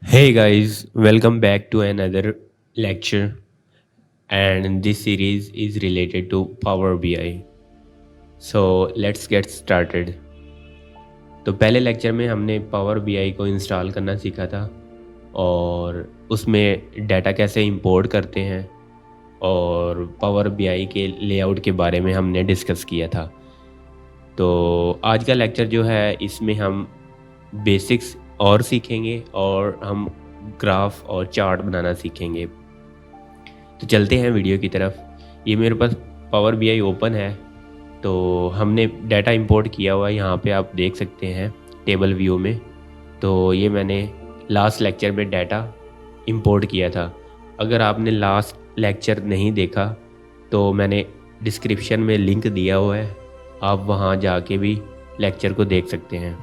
Hey guys, welcome back to another lecture, and this series is related to Power BI. So let's get started. तो पहले lecture में हमने power BI को install करना सीखा था और उसमें डाटा कैसे इंपोर्ट करते हैं और पावर बीआई के लेआउट के बारे में हमने डिस्कस किया था। तो आज का लेक्चर जो है इसमें हम बेसिक्स और सीखेंगे और हम ग्राफ और चार्ट बनाना सीखेंगे। तो चलते हैं वीडियो की तरफ। ये मेरे पास पावर बीआई ओपन है, तो हमने डाटा इंपोर्ट किया हुआ है, यहाँ पे आप देख सकते हैं टेबल व्यू में। तो ये मैंने लास्ट लेक्चर में डाटा इंपोर्ट किया था। अगर आपने लास्ट लेक्चर नहीं देखा तो मैंने डिस्क्रिप्शन में लिंक दिया हुआ है, आप वहाँ जाके भी लेक्चर को देख सकते हैं।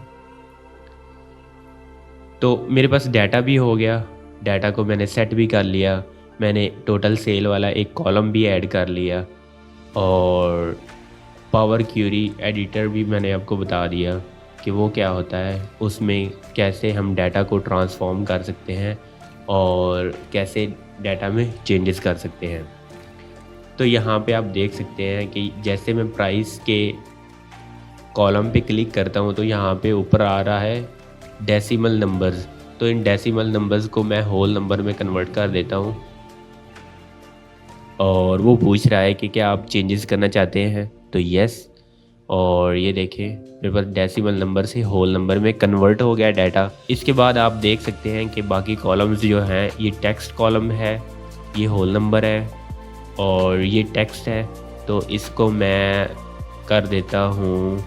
तो मेरे पास डाटा भी हो गया, डाटा को मैंने सेट भी कर लिया, मैंने टोटल सेल वाला एक कॉलम भी ऐड कर लिया और पावर क्यूरी एडिटर भी मैंने आपको बता दिया कि वो क्या होता है, उसमें कैसे हम डाटा को ट्रांसफॉर्म कर सकते हैं और कैसे डाटा में चेंजेस कर सकते हैं। तो यहाँ पे आप देख सकते हैं कि जैसे मैं प्राइस के कॉलम पे क्लिक करता हूँ तो यहाँ पे ऊपर आ रहा है डेसिमल नंबर्स। तो इन डेसिमल नंबर्स को मैं होल नंबर में कन्वर्ट कर देता हूँ और वो पूछ रहा है कि क्या आप चेंजेस करना चाहते हैं, तो यस। और ये देखें मेरे पास डेसिमल नंबर से होल नंबर में कन्वर्ट हो गया डाटा। इसके बाद आप देख सकते हैं कि बाकी कॉलम्स जो हैं, ये टेक्स्ट कॉलम है, ये होल नंबर है और ये टेक्स्ट है। तो इसको मैं कर देता हूँ,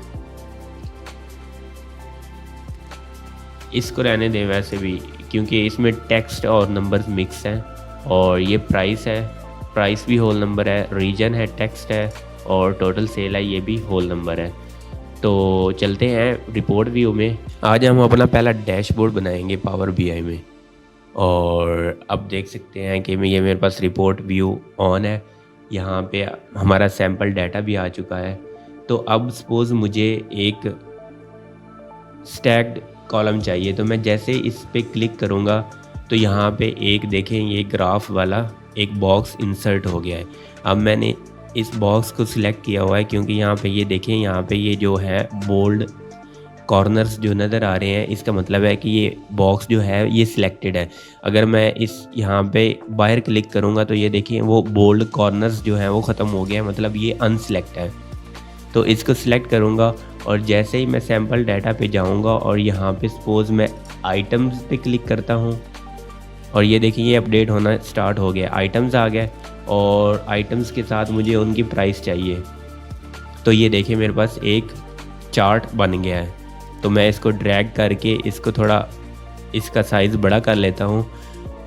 इसको रहने दें वैसे भी, क्योंकि इसमें टेक्स्ट और नंबर्स मिक्स हैं। और ये प्राइस है, प्राइस भी होल नंबर है, रीजन है, टेक्स्ट है और टोटल सेल है, ये भी होल नंबर है। तो चलते हैं रिपोर्ट व्यू में। आज हम अपना पहला डैशबोर्ड बनाएंगे पावर बीआई में। और अब देख सकते हैं कि ये मेरे पास रिपोर्ट व्यू ऑन है, यहाँ पे हमारा सैम्पल डाटा भी आ चुका है। तो अब सपोज़ मुझे एक स्टैक्ड कॉलम चाहिए, तो मैं जैसे इस पे क्लिक करूँगा तो यहाँ पे एक देखें ये ग्राफ वाला एक बॉक्स इंसर्ट हो गया है। अब मैंने इस बॉक्स को सिलेक्ट किया हुआ है क्योंकि यहाँ पे ये देखें, यहाँ पे ये जो है बोल्ड कॉर्नर्स जो नज़र आ रहे हैं, इसका मतलब है कि ये बॉक्स जो है ये सिलेक्टेड है। अगर मैं इस यहाँ पे बाहर क्लिक करूँगा तो ये देखिए वो बोल्ड कॉर्नर्स जो है वो ख़त्म हो गया है, मतलब ये अनसिलेक्ट है। तो इसको सिलेक्ट करूँगा और जैसे ही मैं सैम्पल डाटा पे जाऊँगा और यहाँ पे सपोज़ मैं आइटम्स पे क्लिक करता हूँ और ये देखिए ये अपडेट होना स्टार्ट हो गया, आइटम्स आ गए और आइटम्स के साथ मुझे उनकी प्राइस चाहिए। तो ये देखिए मेरे पास एक चार्ट बन गया है। तो मैं इसको ड्रैग करके इसको थोड़ा इसका साइज़ बड़ा कर लेता हूँ।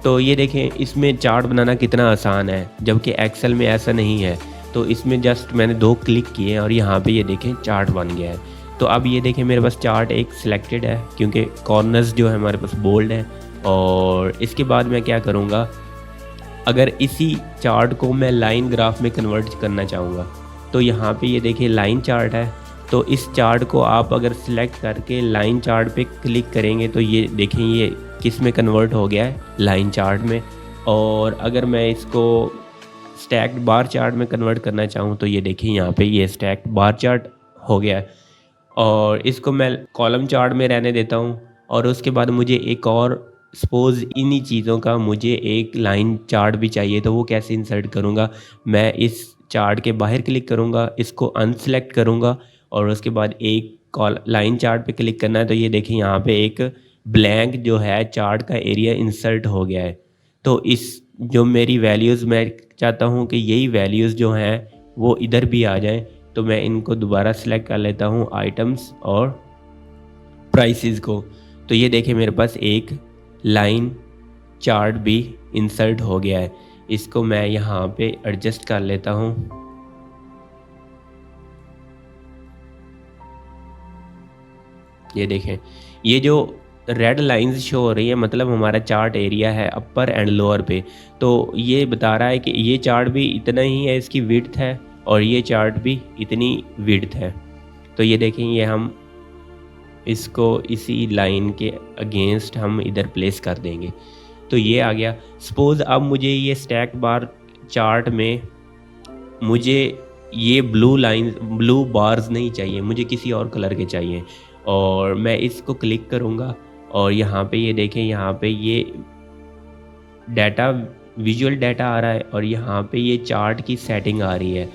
तो ये देखें इसमें चार्ट बनाना कितना आसान है, जबकि एक्सेल में ऐसा नहीं है। तो इसमें जस्ट मैंने 2 क्लिक किए और यहाँ पे ये देखें चार्ट बन गया है। तो अब ये देखें मेरे पास चार्ट एक सिलेक्टेड है क्योंकि कॉर्नर्स जो है हमारे पास बोल्ड है। और इसके बाद मैं क्या करूँगा, अगर इसी चार्ट को मैं लाइन ग्राफ में कन्वर्ट करना चाहूँगा तो यहाँ पे ये देखिए लाइन चार्ट है। तो इस चार्ट को आप अगर सिलेक्ट करके लाइन चार्ट पे क्लिक करेंगे तो ये देखें ये किस में कन्वर्ट हो गया है, लाइन चार्ट में। और अगर मैं इसको स्टैक्ड बार चार्ट में कन्वर्ट करना चाहूँ तो ये देखिए यहाँ पे ये स्टैक्ड बार चार्ट हो गया है। और इसको मैं कॉलम चार्ट में रहने देता हूँ और उसके बाद मुझे एक और सपोज़ इन्हीं चीज़ों का मुझे एक लाइन चार्ट भी चाहिए, तो वो कैसे इंसर्ट करूँगा, मैं इस चार्ट के बाहर क्लिक करूँगा, इसको अनसेलेक्ट करूँगा और उसके बाद एक कॉल लाइन चार्ट पे क्लिक करना है। तो ये देखिए यहाँ पे एक ब्लैंक जो है चार्ट का एरिया इंसर्ट हो गया है। तो इस जो मेरी वैल्यूज़ मैं चाहता हूँ कि यही वैल्यूज़ जो हैं वो इधर भी आ जाएं, तो मैं इनको दोबारा सेलेक्ट कर लेता हूँ आइटम्स और प्राइसेस को। तो ये देखिए मेरे पास एक लाइन चार्ट भी इंसर्ट हो गया है। इसको मैं यहाँ पे एडजस्ट कर लेता हूँ। ये देखें ये जो रेड लाइंस शो हो रही है मतलब हमारा चार्ट एरिया है अपर एंड लोअर पे। तो ये बता रहा है कि ये चार्ट भी इतना ही है, इसकी विड्थ है, और ये चार्ट भी इतनी विड्थ है। तो ये देखें ये हम इसको इसी लाइन के अगेंस्ट हम इधर प्लेस कर देंगे। तो ये आ गया। सपोज़ अब मुझे ये स्टैक बार चार्ट में मुझे ये ब्लू बार्स नहीं चाहिए, मुझे किसी और कलर के चाहिए। और मैं इसको क्लिक करूँगा और यहाँ पे ये देखें, यहाँ पे ये डाटा विजुअल डाटा आ रहा है और यहाँ पे ये चार्ट की सेटिंग आ रही है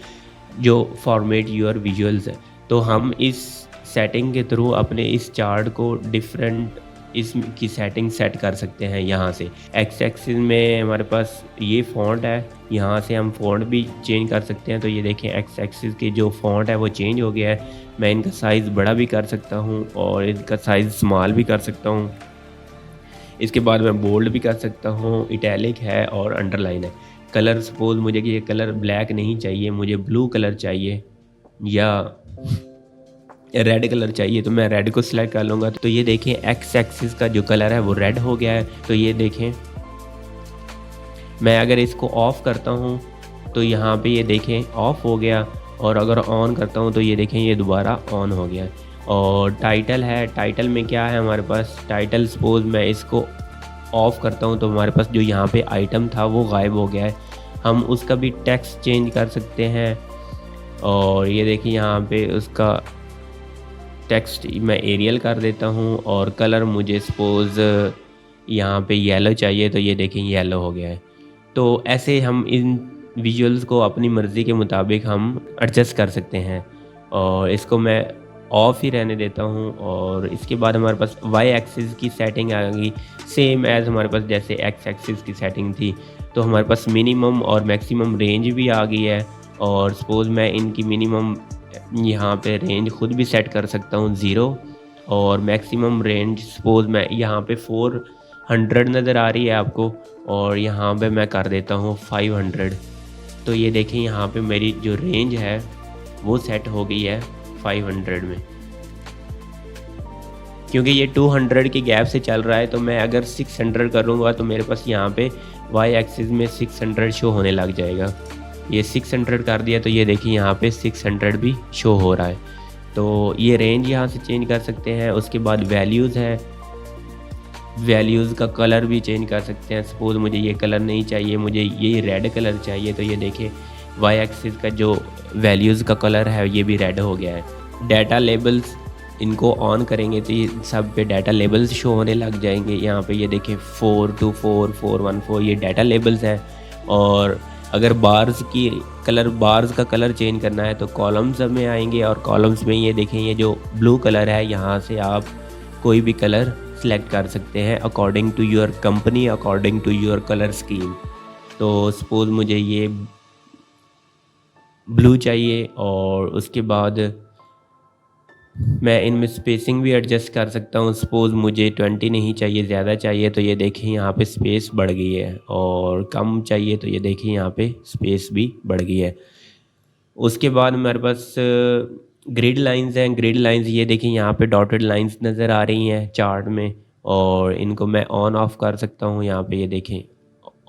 जो फॉर्मेट योर विजुअल्स है। तो हम इस सेटिंग के थ्रू अपने इस चार्ट को डिफरेंट इसकी सेटिंग सेट कर सकते हैं। यहाँ से एक्स एक्सिस में हमारे पास ये फ़ॉन्ट है, यहाँ से हम फ़ॉन्ट भी चेंज कर सकते हैं। तो ये देखें एक्स एक्सिस की जो फ़ॉन्ट है वो चेंज हो गया है। मैं इनका साइज़ बड़ा भी कर सकता हूँ और इनका साइज़ स्मॉल भी कर सकता हूँ। इसके बाद मैं बोल्ड भी कर सकता हूँ, इटैलिक है और अंडरलाइन है। कलर सपोज़ मुझे कि ये कलर ब्लैक नहीं चाहिए, मुझे ब्लू कलर चाहिए या रेड कलर चाहिए, तो मैं रेड को सिलेक्ट कर लूँगा। तो ये देखें एक्स एक्सिस का जो कलर है वो रेड हो गया है। तो ये देखें, मैं अगर इसको ऑफ़ करता हूँ तो यहाँ पे ये देखें ऑफ़ हो गया, और अगर ऑन करता हूँ तो ये देखें ये दोबारा ऑन हो गया। और टाइटल है, टाइटल में क्या है हमारे पास, टाइटल सपोज़ मैं इसको ऑफ़ करता हूँ तो हमारे पास जो यहाँ पे आइटम था वो गायब हो गया है। हम उसका भी टेक्स्ट चेंज कर सकते हैं। और ये देखिए यहाँ पे उसका टेक्स्ट मैं एरियल कर देता हूँ और कलर मुझे सपोज़ यहाँ पे येलो चाहिए, तो ये देखें येलो हो गया है। तो ऐसे हम इन विजुअल्स को अपनी मर्ज़ी के मुताबिक हम एडजस्ट कर सकते हैं। और इसको मैं ऑफ़ ही रहने देता हूँ। और इसके बाद हमारे पास वाई एक्सिस की सेटिंग आ गई, सेम एज़ हमारे पास जैसे एक्स एक्सिस की सेटिंग थी। तो हमारे पास मिनिमम और मैक्सिमम रेंज भी आ गई है। और सपोज़ मैं इनकी मिनिमम यहाँ पे रेंज ख़ुद भी सेट कर सकता हूँ 0, और मैक्सिमम रेंज सपोज़ मैं यहाँ पे 400 नज़र आ रही है आपको, और यहाँ पे मैं कर देता हूँ 500। तो ये देखें यहाँ पे मेरी जो रेंज है वो सेट हो गई है 500 में, क्योंकि ये 200 के गैप से चल रहा है। तो मैं अगर 600 करूँगा तो मेरे पास यहाँ पे वाई एक्सिस में 600 शो होने लग जाएगा। ये 600 कर दिया तो ये देखिए यहाँ पे 600 भी शो हो रहा है। तो ये रेंज यहाँ से चेंज कर सकते हैं। उसके बाद वैल्यूज़ है, वैल्यूज़ का कलर भी चेंज कर सकते हैं। सपोज़ मुझे ये कलर नहीं चाहिए, मुझे ये रेड कलर चाहिए, तो ये देखिए वाई एक्सिस का जो वैल्यूज़ का कलर है ये भी रेड हो गया है। डाटा लेबल्स इनको ऑन करेंगे तो ये सब पे डाटा लेबल्स शो होने लग जाएंगे। यहाँ पे ये देखें 424 414 ये डाटा लेबल्स हैं। और अगर बार्स का कलर चेंज करना है तो कॉलम्स में आएंगे, और कॉलम्स में ये देखें ये जो ब्लू कलर है यहाँ से आप कोई भी कलर सेलेक्ट कर सकते हैं according to your company, according to your colour scheme. तो सपोज़ मुझे ये ब्लू चाहिए, और उसके बाद मैं इनमें स्पेसिंग भी एडजस्ट कर सकता हूँ। सपोज़ मुझे 20 नहीं चाहिए, ज़्यादा चाहिए, तो ये देखिए यहाँ पे स्पेस बढ़ गई है, और कम चाहिए तो ये देखिए यहाँ पे स्पेस भी बढ़ गई है। उसके बाद हमारे पास ग्रिड लाइंस हैं। ग्रिड लाइंस ये देखिए यहाँ पे डॉटेड लाइंस नज़र आ रही हैं चार्ट में, और इनको मैं ऑन ऑफ़ कर सकता हूँ। यहाँ पे ये देखें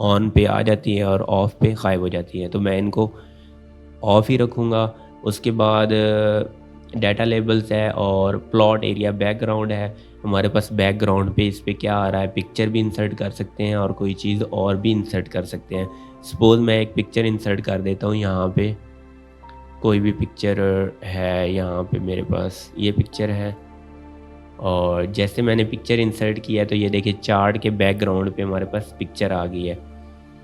ऑन पे आ जाती है और ऑफ़ पे गायब हो जाती है, तो मैं इनको ऑफ़ ही रखूँगा। उसके बाद डाटा लेबल्स है और प्लॉट एरिया बैकग्राउंड है। हमारे पास बैकग्राउंड पे इस पे क्या आ रहा है, पिक्चर भी इंसर्ट कर सकते हैं और कोई चीज़ और भी इंसर्ट कर सकते हैं। सपोज़ मैं एक पिक्चर इंसर्ट कर देता हूँ। यहाँ पे कोई भी पिक्चर है, यहाँ पे मेरे पास ये पिक्चर है, और जैसे मैंने पिक्चर इंसर्ट किया तो ये देखिए चार्ट के बैकग्राउंड पे हमारे पास पिक्चर आ गई है।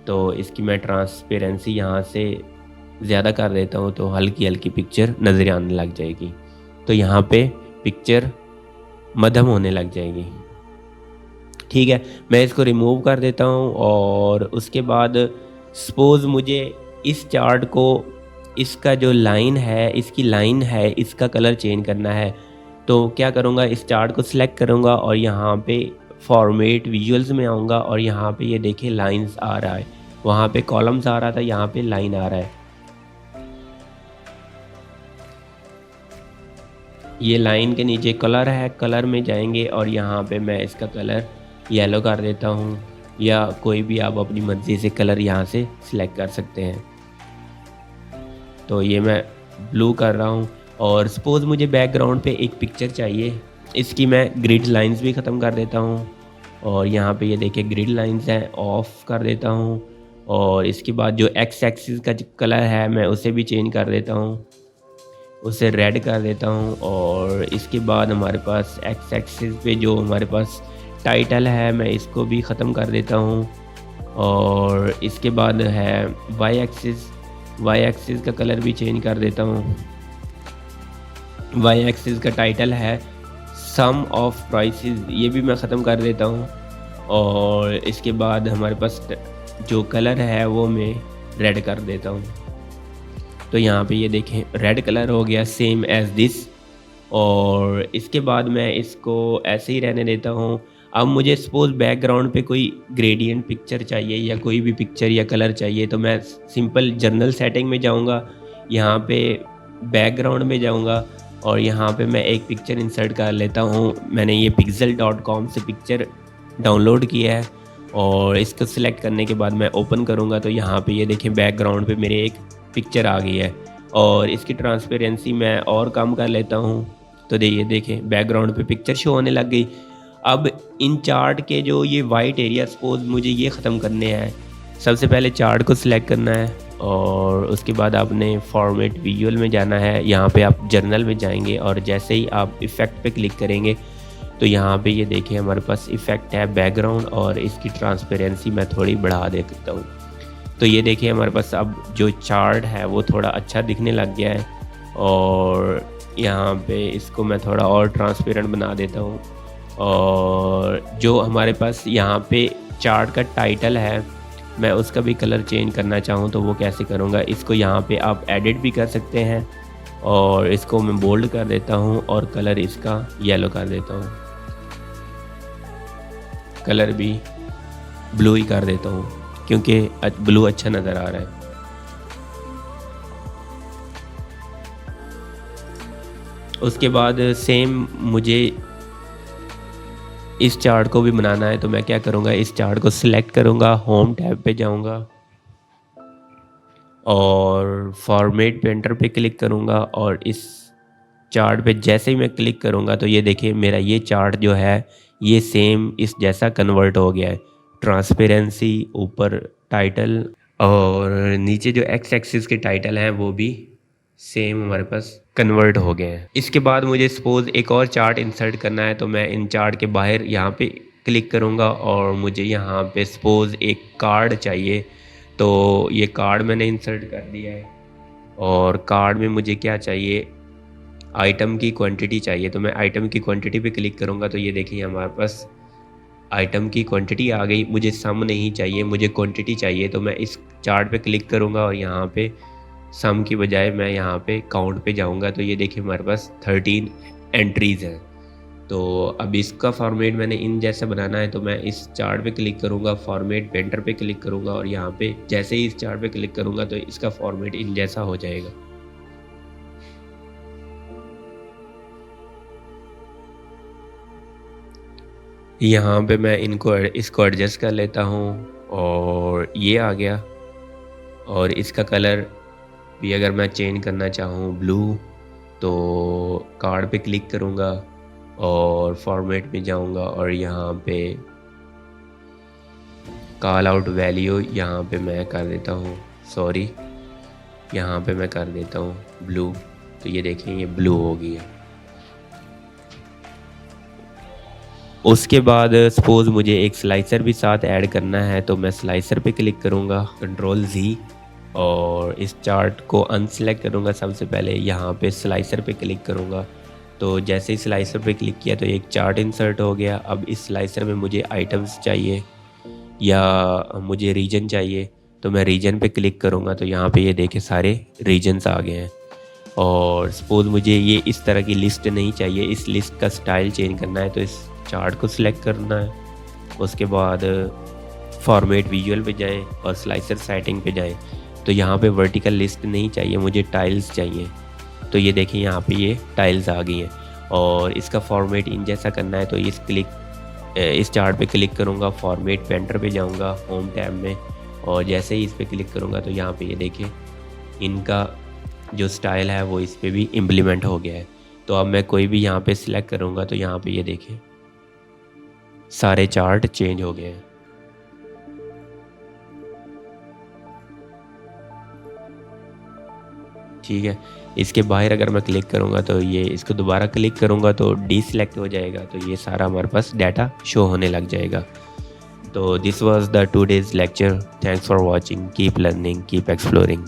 तो इसकी मैं ट्रांसपेरेंसी यहाँ से ज़्यादा कर देता हूँ तो हल्की हल्की पिक्चर नज़र आने लग जाएगी। तो यहाँ पे पिक्चर मध्यम होने लग जाएगी। ठीक है, मैं इसको रिमूव कर देता हूँ। और उसके बाद सपोज़ मुझे इस चार्ट को, इसका जो लाइन है, इसकी लाइन है, इसका कलर चेंज करना है, तो क्या करूँगा, इस चार्ट को सिलेक्ट करूँगा और यहाँ पे फॉर्मेट विजुअल्स में आऊँगा, और यहाँ पे ये देखिए लाइंस आ रहा है, वहाँ पे कॉलम्स आ रहा था, यहाँ पे लाइन आ रहा है। ये लाइन के नीचे कलर है, कलर में जाएंगे और यहाँ पे मैं इसका कलर येलो कर देता हूँ, या कोई भी आप अपनी मर्ज़ी से कलर यहाँ से सिलेक्ट कर सकते हैं। तो ये मैं ब्लू कर रहा हूँ। और सपोज़ मुझे बैकग्राउंड पे एक पिक्चर चाहिए, इसकी मैं ग्रिड लाइंस भी ख़त्म कर देता हूँ और यहाँ पे ये देखिए ग्रिड लाइंस हैं, ऑफ कर देता हूँ। और इसके बाद जो एक्स एक्सिस का जो कलर है मैं उसे भी चेंज कर देता हूँ, उसे रेड कर देता हूँ। और इसके बाद हमारे पास एक्स एक्सिस पे जो हमारे पास टाइटल है मैं इसको भी ख़त्म कर देता हूँ। और इसके बाद है वाई एक्सिस का कलर भी चेंज कर देता हूँ। वाई एक्सिस का टाइटल है सम ऑफ प्राइसेस, ये भी मैं ख़त्म कर देता हूँ। और इसके बाद हमारे पास जो कलर है वो मैं रेड कर देता हूँ। तो यहाँ पे ये देखें रेड कलर हो गया सेम एज दिस। और इसके बाद मैं इसको ऐसे ही रहने देता हूँ। अब मुझे सपोज़ बैकग्राउंड पे कोई ग्रेडियंट पिक्चर चाहिए या कोई भी पिक्चर या कलर चाहिए तो मैं सिंपल जनरल सेटिंग में जाऊँगा, यहाँ पे बैकग्राउंड में जाऊँगा और यहाँ पे मैं एक पिक्चर इंसर्ट कर लेता हूँ। मैंने ये pixel.com से पिक्चर डाउनलोड किया है और इसको सिलेक्ट करने के बाद मैं ओपन करूँगा तो यहाँ पे ये देखें बैकग्राउंड पे मेरे एक पिक्चर आ गई है। और इसकी ट्रांसपेरेंसी मैं और कम कर लेता हूँ तो ये देखें बैकग्राउंड पे पिक्चर शो होने लग गई। अब इन चार्ट के जो ये वाइट एरिया सपोज मुझे ये ख़त्म करने हैं, सबसे पहले चार्ट को सिलेक्ट करना है और उसके बाद आपने फॉर्मेट विजुअल में जाना है। यहाँ पे आप जर्नल में जाएंगे और जैसे ही आप इफ़ेक्ट पे क्लिक करेंगे तो यहाँ पे ये देखें हमारे पास इफ़ेक्ट है बैकग्राउंड और इसकी ट्रांसपेरेंसी मैं थोड़ी बढ़ा देता हूँ। तो ये देखिए हमारे पास अब जो चार्ट है वो थोड़ा अच्छा दिखने लग गया है। और यहाँ पे इसको मैं थोड़ा और ट्रांसपेरेंट बना देता हूँ। और जो हमारे पास यहाँ पे चार्ट का टाइटल है मैं उसका भी कलर चेंज करना चाहूँ तो वो कैसे करूँगा, इसको यहाँ पे आप एडिट भी कर सकते हैं। और इसको मैं बोल्ड कर देता हूँ और कलर इसका येलो कर देता हूँ, कलर भी ब्लू ही कर देता हूँ क्योंकि ब्लू अच्छा नज़र आ रहा है। उसके बाद सेम मुझे इस चार्ट को भी बनाना है तो मैं क्या करूँगा, इस चार्ट को सिलेक्ट करूँगा, होम टैब पे जाऊँगा और फॉर्मेट पेंटर पे क्लिक करूँगा। और इस चार्ट पे जैसे ही मैं क्लिक करूँगा तो ये देखिए मेरा ये चार्ट जो है ये सेम इस जैसा कन्वर्ट हो गया है। ट्रांसपेरेंसी, ऊपर टाइटल और नीचे जो एक्स एक्सिस के टाइटल हैं वो भी सेम हमारे पास कन्वर्ट हो गए हैं। इसके बाद मुझे सपोज़ एक और चार्ट इंसर्ट करना है तो मैं इन चार्ट के बाहर यहाँ पे क्लिक करूँगा और मुझे यहाँ पे सपोज़ एक कार्ड चाहिए तो ये कार्ड मैंने इंसर्ट कर दिया है। और कार्ड में मुझे क्या चाहिए, आइटम की क्वांटिटी चाहिए तो मैं आइटम की क्वांटिटी पे क्लिक करूँगा तो ये देखिए हमारे पास आइटम की क्वांटिटी आ गई। मुझे सम नहीं चाहिए, मुझे क्वांटिटी चाहिए तो मैं इस चार्ट पे क्लिक करूँगा और यहाँ पे सम की बजाय मैं यहाँ पे काउंट पे जाऊँगा तो ये देखिए हमारे पास 13 एंट्रीज़ हैं। तो अब इसका फॉर्मेट मैंने इन जैसा बनाना है तो मैं इस चार्ट पे क्लिक करूँगा, फॉर्मेट पेंटर पे क्लिक करूँगा और यहाँ पे जैसे ही इस चार्ट पे क्लिक करूँगा तो इसका फॉर्मेट इन जैसा हो जाएगा। यहाँ पे मैं इसको एडजस्ट कर लेता हूँ और ये आ गया। और इसका कलर भी अगर मैं चेंज करना चाहूँ ब्लू तो कार्ड पे क्लिक करूँगा और फॉर्मेट में जाऊँगा और यहाँ पे कॉल आउट वैल्यू यहाँ पे मैं कर देता हूँ, सॉरी यहाँ पे मैं कर देता हूँ ब्लू। तो ये देखें ये ब्लू हो गई है। उसके बाद सपोज़ मुझे एक स्लाइसर भी साथ ऐड करना है तो मैं स्लाइसर पे क्लिक करूँगा, कंट्रोल Z और इस चार्ट को अनसेलेक्ट करूँगा। सबसे पहले यहाँ पे स्लाइसर पे क्लिक करूँगा तो जैसे ही स्लाइसर पे क्लिक किया तो एक चार्ट इंसर्ट हो गया। अब इस स्लाइसर में मुझे आइटम्स चाहिए या मुझे रीजन चाहिए तो मैं रीजन पे क्लिक करूँगा तो यहाँ पे ये देखे सारे रीजन्स आ गए हैं। और सपोज़ मुझे ये इस तरह की लिस्ट नहीं चाहिए, इस लिस्ट का स्टाइल चेंज करना है तो इस चार्ट को सिलेक्ट करना है। उसके बाद फॉर्मेट विजुअल पे जाएं और स्लाइसर सेटिंग पे जाएं तो यहाँ पे वर्टिकल लिस्ट नहीं चाहिए, मुझे टाइल्स चाहिए। तो ये देखिए यहाँ पे ये टाइल्स आ गई हैं और इसका फॉर्मेट इन जैसा करना है तो इस चार्ट पे क्लिक करूँगा, फॉर्मेट पेंटर पे जाऊँगा होम टैब में और जैसे ही इस पे क्लिक करूँगा तो यहाँ पे ये देखिए इनका जो स्टाइल है वो इस पे भी इम्प्लीमेंट हो गया है। तो अब मैं कोई भी यहाँ पे सिलेक्ट करूँगा तो यहाँ पे ये देखें सारे चार्ट चेंज हो गए हैं। ठीक है, इसके बाहर अगर मैं क्लिक करूँगा तो ये इसको दोबारा क्लिक करूँगा तो डीसिलेक्ट हो जाएगा, तो ये सारा हमारे पास डाटा शो होने लग जाएगा। तो this was the today's lecture. Thanks for watching, keep learning, keep exploring.